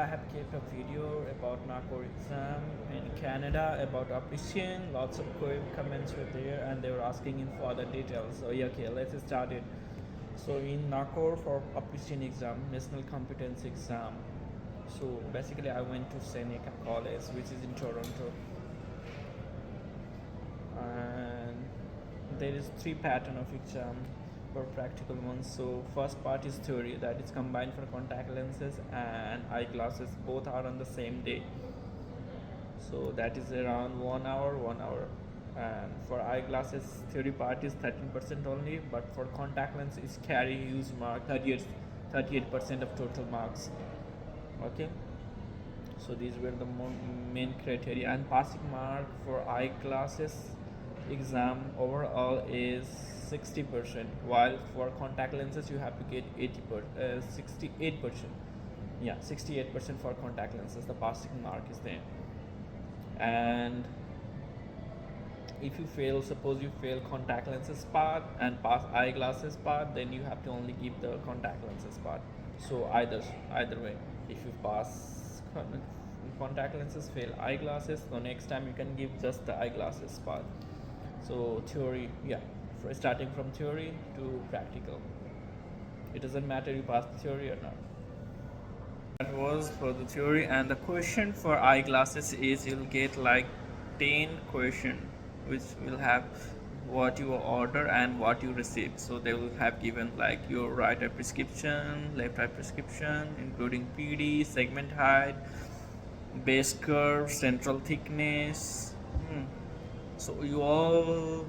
I have kept a video about NACOR exam in Canada about optician. Lots of comments were there and they were asking in further details. So yeah, okay, let's start it. So in NACOR for optician exam, national competence exam. So basically I went to Seneca College, which is in Toronto. And there is 3 pattern of exam for practical ones. So first part is theory, that is combined for contact lenses and eyeglasses, both are on the same day. So that is around 1 hour. And for eyeglasses, theory part is 13% only, but for contact lens is carry use mark 38% of total marks. Okay, so these were the main criteria. And passing mark for eyeglasses exam overall is 60%, while for contact lenses you have to get 68%. Yeah, 68% for contact lenses, the passing mark is there. And if you fail, suppose you fail contact lenses part and pass eyeglasses part, then you have to only give the contact lenses part. So either way, if you pass contact lenses, fail eyeglasses, so next time you can give just the eyeglasses part. So theory, yeah, starting from theory to practical, it doesn't matter you pass the theory or not. That was for the theory. And the question for eyeglasses is you'll get like 10 question, which will have what you order and what you receive. So they will have given like your right eye prescription, left eye prescription, including PD, segment height, base curve, central thickness. So you'll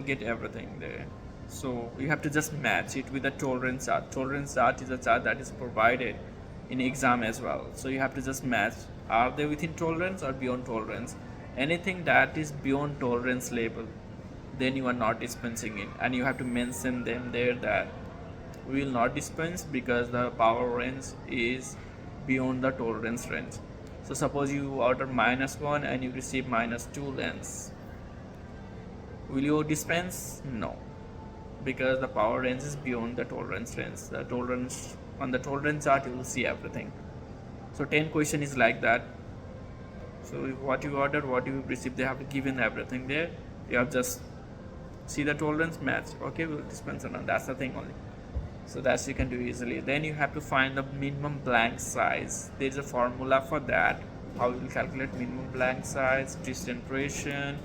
get everything there. So you have to just match it with the tolerance chart. Tolerance chart is a chart that is provided in exam as well. So you have to just match, are they within tolerance or beyond tolerance. Anything that is beyond tolerance level, then you are not dispensing it, and you have to mention them there that we will not dispense because the power range is beyond the tolerance range. So suppose you order -1 and you receive -2 lens, will you dispense? No, because the power range is beyond the tolerance range. The tolerance, on the tolerance chart you will see everything. So 10 question is like that. So what you order, what you receive, they have given everything there. You have just see the tolerance, match, okay, we'll dispense or not. That's the thing only. So that you can do easily. Then you have to find the minimum blank size. There is a formula for that, how you will calculate minimum blank size, disintegration,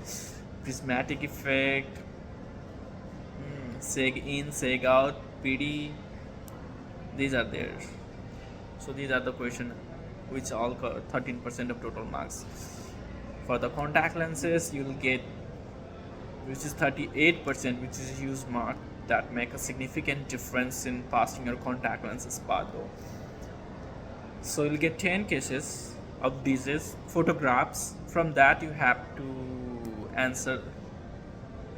prismatic effect, seg in, seg out, PD. These are there. So these are the question which all 13% of total marks. For the contact lenses, you will get, which is 38%, which is use mark, that make a significant difference in passing your contact lenses part though. So you'll get 10 cases of disease, photographs. From that you have to answer,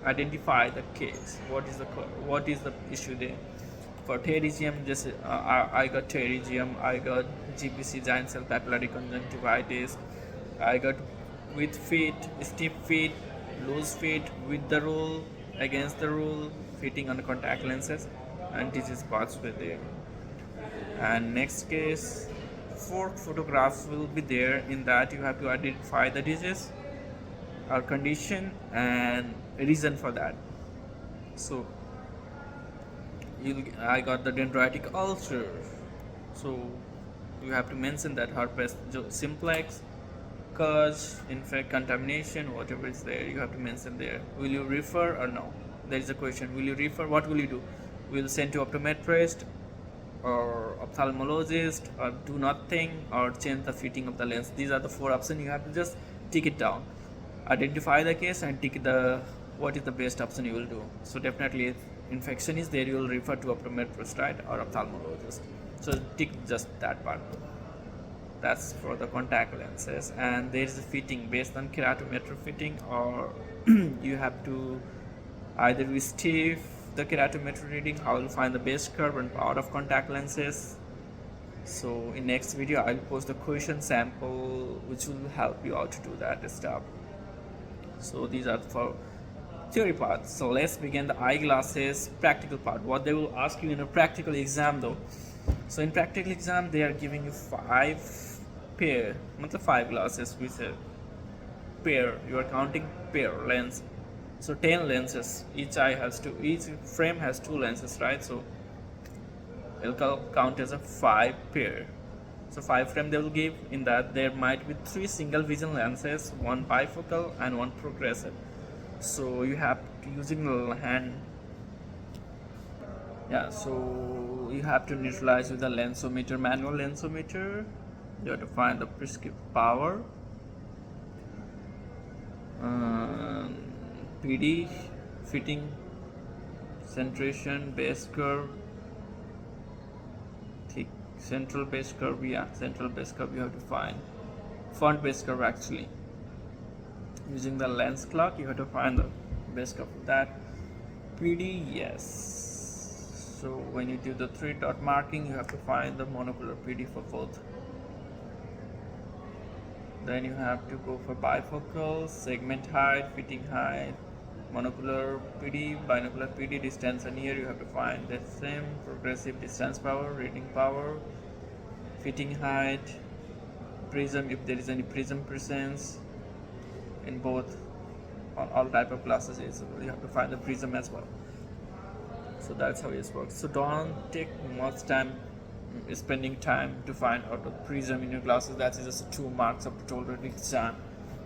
identify the case, what is the issue there. For pterygium, just I got pterygium, I got GPC, giant cell papillary conjunctivitis, I got with feet, stiff feet, loose feet, with the rule, against the rule, fitting on the contact lenses, and disease parts were there. And next case, 4 photographs will be there. In that you have to identify the disease or condition and reason for that. So I got the dendritic ulcer, so you have to mention that herpes simplex, cause, infect, contamination, whatever is there, you have to mention there. Will you refer or no? There is a question, will you refer? What will you do? Will send to optometrist or ophthalmologist, or do nothing, or change the fitting of the lens? These are the 4 options. You have to just tick it down, identify the case and tick the what is the best option you will do. So definitely if infection is there, you will refer to optometrist, right, or ophthalmologist. So tick just that part. That's for the contact lenses. And there is a fitting based on keratometer fitting, or you have to either be stiff the keratometer reading, how you find the base curve and power of contact lenses. So in next video I'll post the question sample which will help you out to do that stuff. So these are for theory part. So let's begin the eyeglasses practical part. What they will ask you in a practical exam though. So in practical exam they are giving you 5 pair, मतलब 5 glasses with a pair. You are counting pair lens. So 10 lenses. Each frame has 2 lenses, right? So it'll count as a 5 pair. So 5 frame they will give. In that there might be 3 single vision lenses, 1 bifocal and 1 progressive. So you have to using the hand. Yeah, so you have to neutralize with the lensometer, manual lensometer. You have to find the prescribed power, PD, fitting, centration, base curve, thick, central base curve. Yeah, central base curve you have to find, front base curve actually. Using the lens clock you have to find the base curve of that. PD, yes. So when you do the 3 dot marking you have to find the monocular PD for both. Then you have to go for bifocal, segment height, fitting height, monocular PD, binocular PD, distance, and here you have to find the same progressive distance power, reading power, fitting height, prism if there is any prism presence in both, on all type of glasses. So you have to find the prism as well. So that's how it works. So don't take much time spending time to find out the prism in your glasses. That is just 2 marks of the total exam,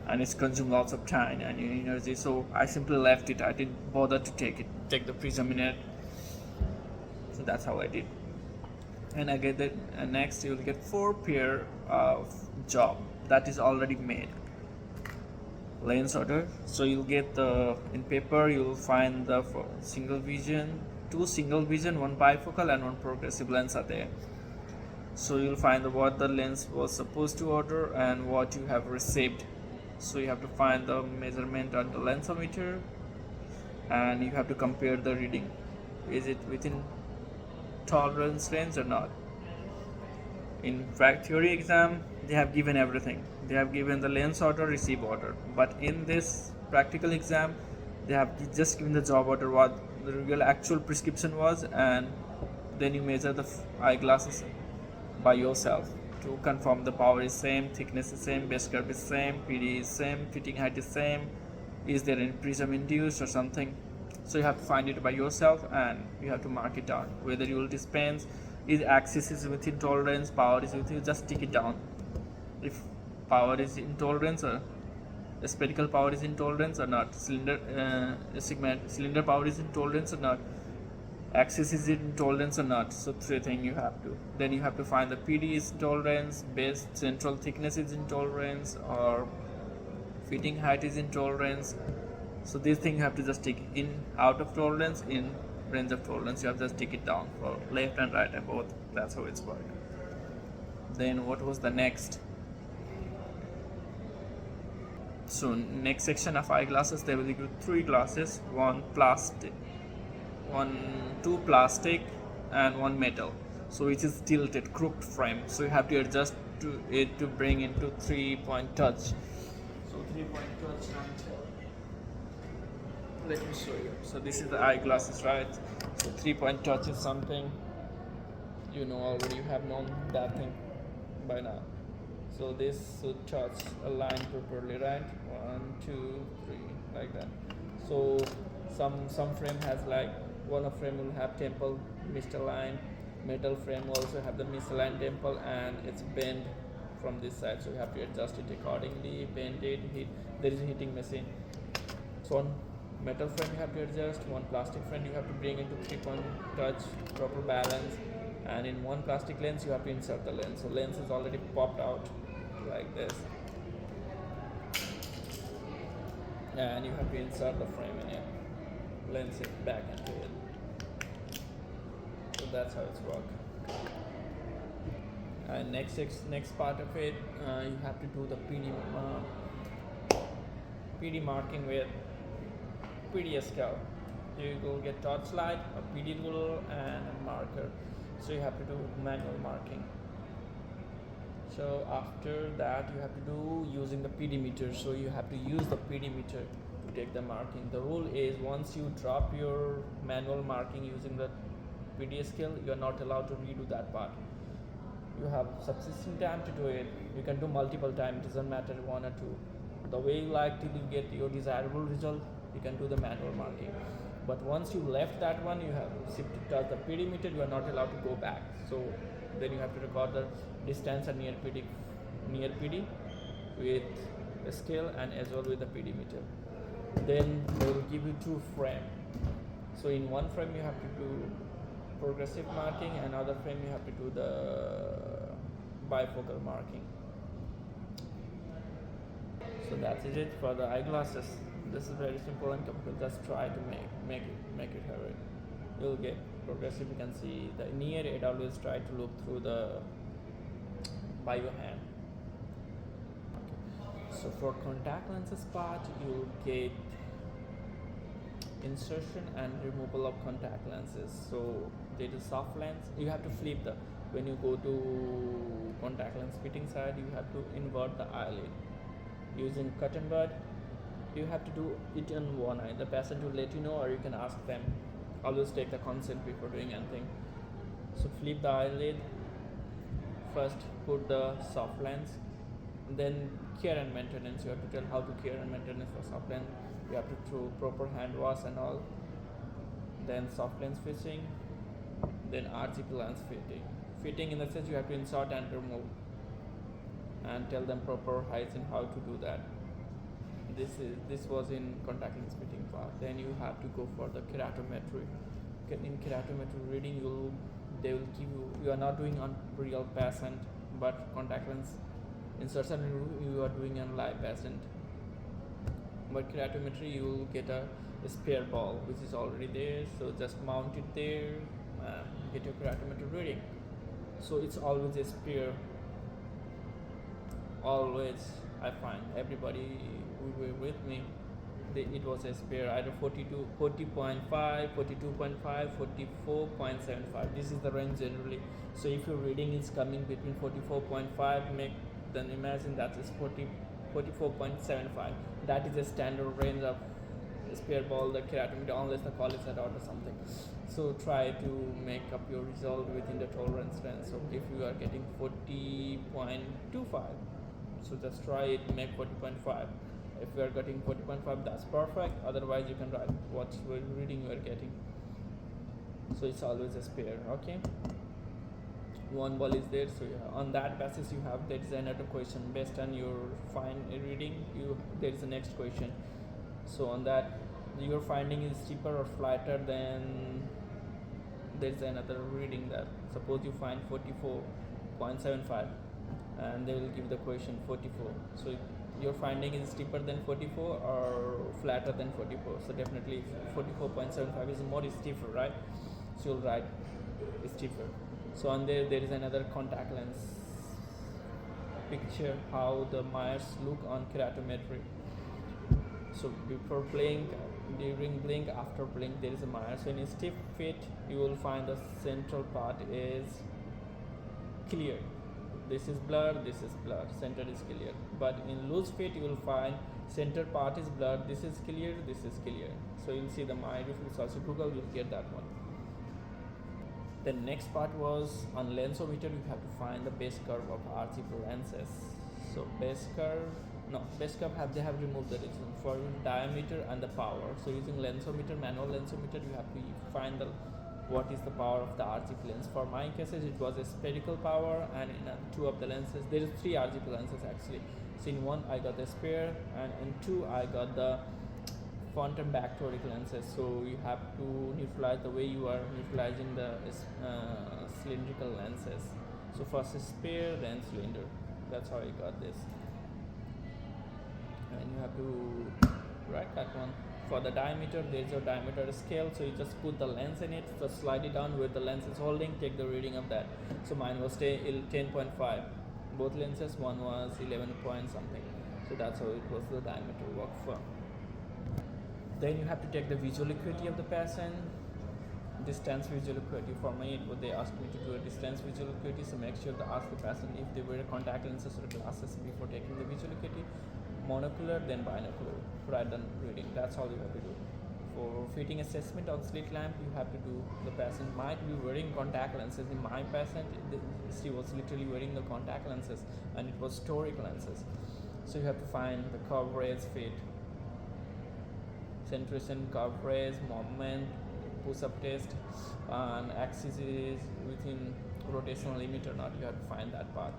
and it's consumed lots of time and energy. So I simply left it. I didn't bother to take the prism in it. So that's how I did. And I get that next you will get 4 pair of job that is already made. Lens order. So you'll get the, in paper you'll find the single vision, 2 single vision, 1 bifocal and 1 progressive lens are there. So you'll find what the lens was supposed to order and what you have received. So you have to find the measurement on the lensometer and you have to compare the reading. Is it within tolerance range or not? In fact theory exam they have given everything. They have given the lens order, receive order, but in this practical exam they have just given the job order, what the real actual prescription was, and then you measure the eyeglasses by yourself to confirm the power is same, thickness is same, base curve is same, PD is same, fitting height is same, is there any prism induced or something. So you have to find it by yourself and you have to mark it down. Whether you will dispense, is axis is within tolerance, power is within, just stick it down. If power is in tolerance or spherical power is in tolerance or not, cylinder power is in tolerance or not, axis is in tolerance or not. So 3 things you have to. Then you have to find the PD is tolerance, base central thickness is in tolerance, or fitting height is in tolerance. So these things you have to just stick in, out of tolerance, in range of tolerance. You have to just stick it down for left and right and both. That's how it's worked. Then what was the next? So next section of eyeglasses they will give 3 glasses, 2 plastic and 1 metal. So it is tilted, crooked frame. So you have to adjust to it to bring into 3-point touch. So 3-point touch, let me show you. So this is the eyeglasses, right? So 3-point touch is something you know already. You have known that thing by now. So this should touch a line properly, right? 1, 2, 3, like that. So some frame has like, one frame will have temple misaligned, metal frame will also have the misaligned temple and it's bent from this side. So you have to adjust it accordingly, bend it, there is a heating machine. So on metal frame you have to adjust, 1 plastic frame you have to bring into 3-point touch, proper balance, and in 1 plastic lens you have to insert the lens. So lens is already popped out like this, and you have to insert the frame in it, lens it back into it. So that's how it's work. And next part of it, you have to do the PD marking with PD scale. You will get torchlight, a PD rule, and a marker. So you have to do manual marking. So after that you have to do using the PD meter. So you have to use the PD meter to take the marking. The rule is once you drop your manual marking using the PD scale, you are not allowed to redo that part. you have sufficient time to do it. You can do multiple times, it doesn't matter one or two. The way you like till you get your desirable result, you can do the manual marking. But once you left that one, you have to touch the perimeter, you are not allowed to go back. So then you have to record the distance and near PD with a scale and as well with the perimeter. Then they will give you two frame. So in one frame you have to do progressive marking, and other frame you have to do the bifocal marking. So that's it for the eyeglasses. This is very simple and comfortable. Just try to make it happen. You'll get progressive. You can see the near it. Always try to look through the by your hand. Okay. So for contact lenses part, you'll get insertion and removal of contact lenses. So there is soft lens. You have to flip the, when you go to contact lens fitting side, you have to invert the eyelid using cotton bud. You have to do it in one eye. The patient will let you know, or you can ask them. Always take the consent before doing anything. So flip the eyelid. First put the soft lens, then care and maintenance. You have to tell how to care and maintenance for soft lens. You have to do proper hand wash and all. Then soft lens fitting, then RGP lens fitting. Fitting in the sense you have to insert and remove, and tell them proper heights and how to do that. This was in contact lens fitting part. Then you have to go for the keratometry. In keratometry reading, they will give you are not doing on real patient, but contact lens insertion you are doing on live patient. But keratometry, you will get a spare ball which is already there, so just mount it there and get your keratometry reading. So it's always a spare. Always, I find everybody who were with me, it was a spare, either 40.5, 42.5, 44.75. This is the range generally. So if your reading is coming between 44.5, then imagine that is 44.75. That is a standard range of spare ball, the keratometer, unless the college had out or something. So try to make up your result within the tolerance range. So if you are getting 40.25, so just try it, make 40.5. If you are getting 40.5, that's perfect. Otherwise you can write what reading you are getting. So it's always a spare. Okay, one ball is there. So on that basis you have, there is another question based on your fine reading. There is a next question. So on that, your finding is steeper or flatter, then there is another reading. That suppose you find 44.75 and they will give the question 44. So your finding is steeper than 44 or flatter than 44. So definitely 44.75 is more stiffer, right? So you'll write stiffer. So on there is another contact lens picture, how the Myers look on keratometry. So before blink, during blink, after blink, there is a Myers. So in a stiff fit, you will find the central part is clear. This is blurred, this is blurred, center is clear. But in loose fit, you will find center part is blurred, this is clear, this is clear. So you'll see the Myers reflex. Also Google will get that one. The next part was on lensometer. You have to find the base curve of RGP lenses. So base curve they have removed the region for diameter and the power. So using lensometer, manual lensometer, you have to find what is the power of the RGP lens. For my cases, it was a spherical power, and in two of the lenses, there is 3 RGP lenses actually. So in one I got the spare, and in 2 I got the front and back toric lenses. So you have to neutralize the way you are neutralizing the cylindrical lenses. So first is spare, then cylinder. That's how I got this. And you have to write that one. For the diameter, there is a diameter scale. So you just put the lens in it, just slide it down where the lens is holding, take the reading of that. So mine was 10.5. Both lenses, one was 11 point something. So that's how it was the diameter work for. Then you have to take the visual acuity of the patient, distance visual acuity. For me, they asked me to do a distance visual acuity, so make sure to ask the patient if they wear contact lenses or glasses before taking the visual acuity. Monocular, then binocular, write the reading. That's all you have to do. For fitting assessment of slit lamp, you have to do, the patient might be wearing contact lenses. In my patient, she was literally wearing the contact lenses, and it was toric lenses. So you have to find the coverage fit, centration, coverage, moment, push-up test, and axis is within rotational limit or not. You have to find that part.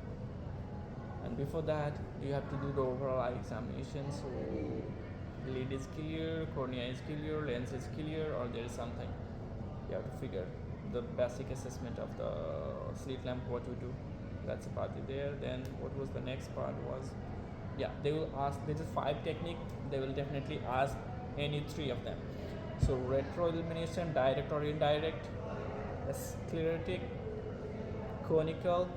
And before that, you have to do the overall eye examination. So lid is clear, cornea is clear, lens is clear, or there is something. You have to figure the basic assessment of the slit lamp, what you do. That's the part there. Then what was the next part was, yeah, they will ask, there is 5 technique, they will definitely ask any 3 of them. So retro illumination, direct or indirect, sclerotic, conical,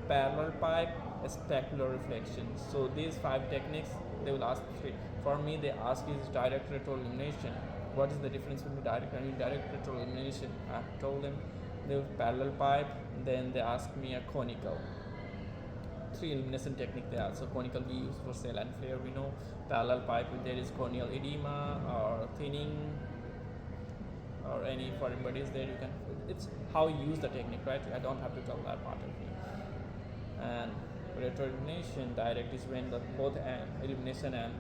parallel pipe, specular reflection. So these 5 techniques they will ask 3. For me, they ask is direct retro illumination. What is the difference between direct and indirect retro illumination? I told them they will parallel pipe. Then they ask me a conical. 3 illumination technique they ask. So conical we use for cell and flare. We know parallel pipe if there is corneal edema or thinning or any foreign bodies there, you can. It's how you use the technique, right? I don't have to tell that part of me. And retro illumination, direct is when the both illumination and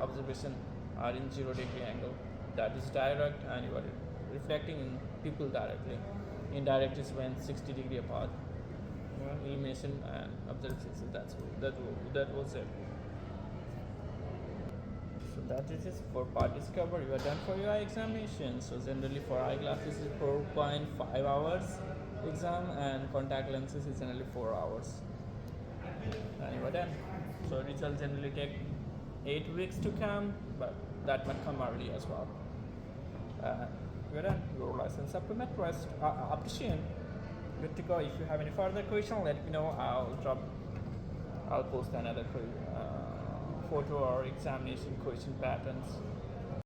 observation are in 0-degree angle. That is direct, and you are reflecting in people directly. Indirect is when 60-degree apart. Illumination and observation. So that was it. So that is it for part discover. You are done for your eye examination. So generally for eyeglasses is 4.5 hours exam, and contact lenses is generally 4 hours. And you are done. So results generally take 8 weeks to come, but that might come early as well. You are done. Your license supplement rest up to soon. Good to go. If you have any further question, let me know. I'll post another photo or examination question patterns